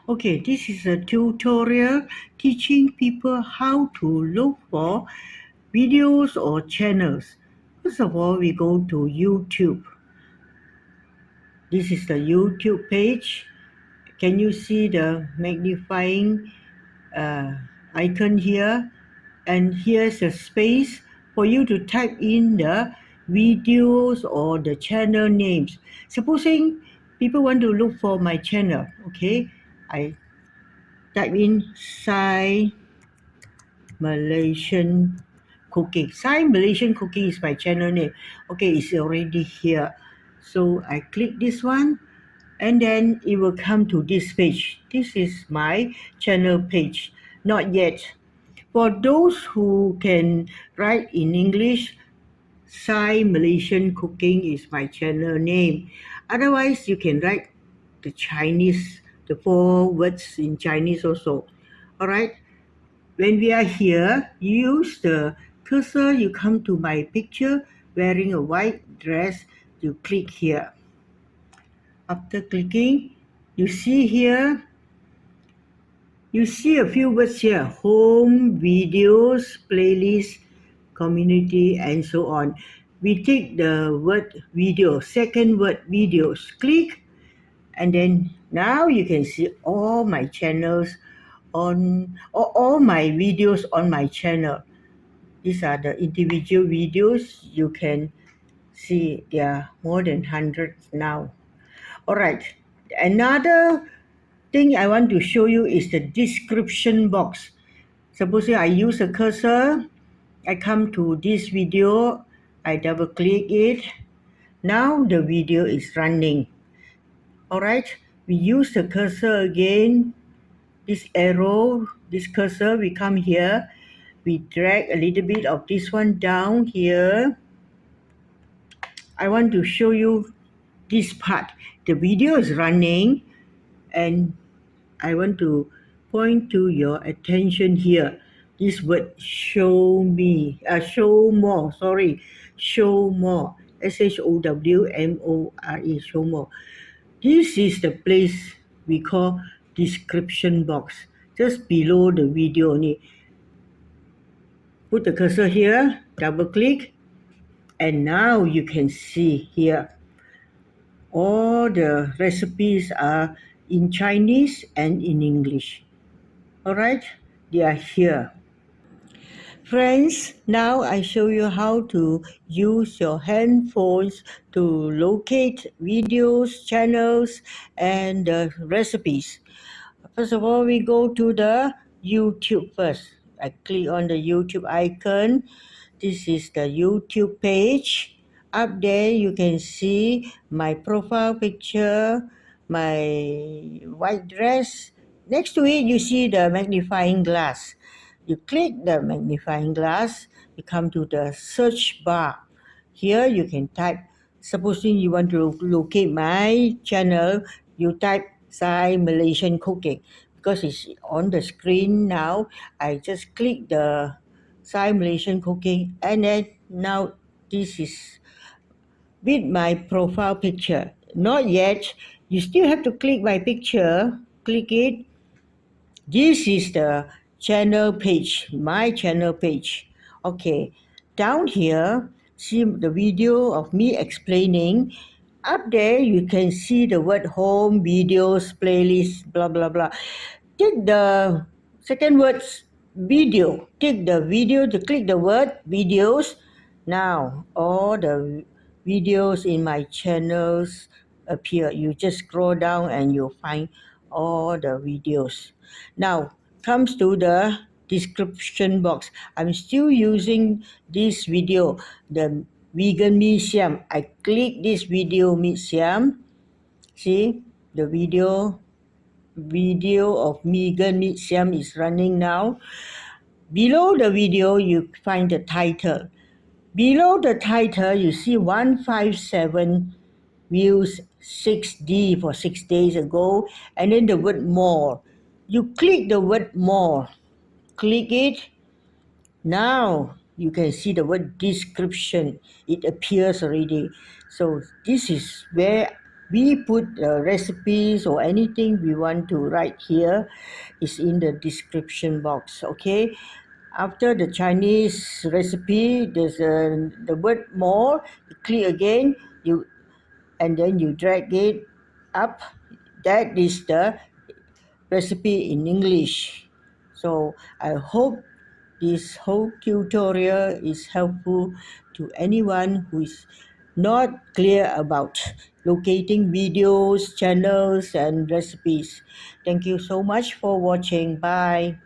Okay, this is a tutorial teaching people how to look for videos or channels. First of all, we go to YouTube. This is the YouTube page. Can you see the magnifying icon here? And here's a space for you to type in the videos or the channel names. Supposing people want to look for my channel, okay, I type in Sai Malaysian Cooking. Sai Malaysian Cooking is my channel name. Okay, it's already here. So I click this one and then it will come to this page. This is my channel page. Not yet. For those who can write in English, Sai Malaysian Cooking is my channel name. Otherwise, you can write the Chinese, the 4 words in Chinese also. Alright, when we are here, use the cursor, you come to my picture wearing a white dress, you click here. After clicking, you see here, you see a few words here: home, videos, playlist, community, and so on. We take the word video, second word videos, click, and then now you can see all my channels on, or all my videos on my channel. These are the individual videos. You can see there are more than 100 now. All right, another thing I want to show you is the description box. Supposing I use a cursor, I come to this video, I double click it. Now the video is running. Alright, we use the cursor again. This arrow, this cursor, we come here. We drag a little bit of this one down here. I want to show you this part. The video is running and I want to point to your attention here. This word show more, show more, SHOWMORE, show more. This is the place we call description box, just below the video only. Put the cursor here, double click, and now you can see here all the recipes are in Chinese and in English. Alright, they are here. Friends, now I show you how to use your handphones to locate videos, channels, and recipes. First of all, we go to the YouTube first. I click on the YouTube icon. This is the YouTube page. Up there, you can see my profile picture, my white dress. Next to it, you see the magnifying glass. You click the magnifying glass, you come to the search bar. Here you can type, supposing you want to locate my channel, you type Sai Malaysian Cooking. Because it's on the screen now, I just click the Sai Malaysian Cooking, and then now this is with my profile picture. Not yet, you still have to click my picture, click it. This is the channel page, my channel page. Okay, down here, see the video of me explaining. Up there, you can see the word home, videos, playlist, blah, blah, blah. Take the second word, video. Take the video to click the word videos. Now, all the videos in my channels appear. You just scroll down and you'll find all the videos. Now, comes to the description box. I'm still using this video, the vegan mee siam. I click this video mee siam. See the video of vegan mee siam is running now. Below the video, you find the title. Below the title, you see 157 views, 6D for 6 days ago, and then the word more. You click the word more. Click it. Now you can see the word description. It appears already. So this is where we put recipes or anything we want to write here is in the description box. Okay, after the Chinese recipe, there's the word more. You click again, and then you drag it up. That is the recipe in English. So I hope this whole tutorial is helpful to anyone who is not clear about locating videos, channels, and recipes. Thank you so much for watching. Bye.